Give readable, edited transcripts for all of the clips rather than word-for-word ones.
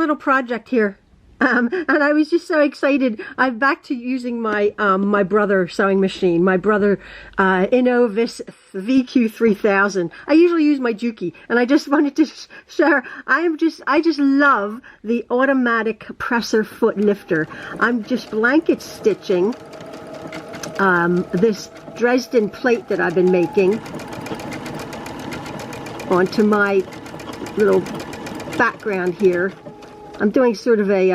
little project here. And I was just so excited. I'm back to using my my Brother sewing machine, my Brother Innovis VQ3000. I usually use my JUKI, and I just wanted to share. I just love the automatic presser foot lifter. I'm just blanket stitching this Dresden plate that I've been making onto my little background here. I'm doing sort of a,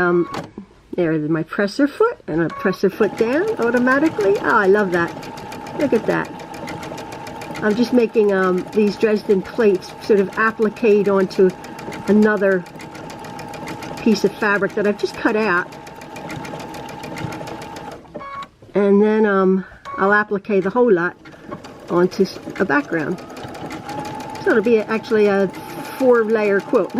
there's my presser foot, and a presser foot down automatically. Oh, I love that. Look at that. I'm just making these Dresden plates sort of appliqued onto another piece of fabric that I've just cut out. And then I'll applique the whole lot onto a background. So it'll be actually a 4-layer quilt.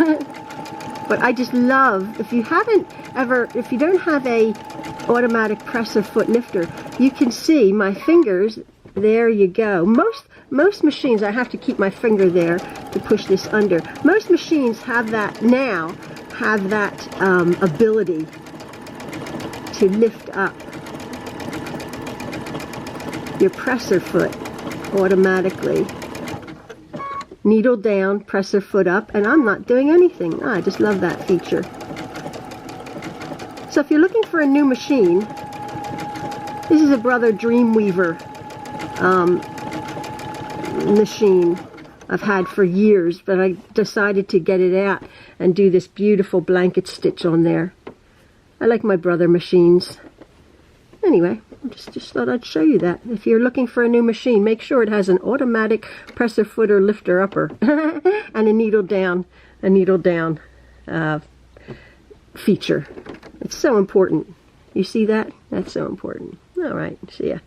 But I just love, if you don't have a automatic presser foot lifter, you can see my fingers, there you go. Most machines, I have to keep my finger there to push this under. Most machines have that now, have that ability to lift up your presser foot automatically. Needle down, presser foot up, and I'm not doing anything. Oh, I just love that feature. So if you're looking for a new machine, this is a Brother Dreamweaver machine I've had for years, but I decided to get it out and do this beautiful blanket stitch on there. I like my Brother machines. Anyway, I just thought I'd show you that. If you're looking for a new machine, make sure it has an automatic presser footer lifter upper and a needle down feature. It's so important. You see that? That's so important. All right, see ya.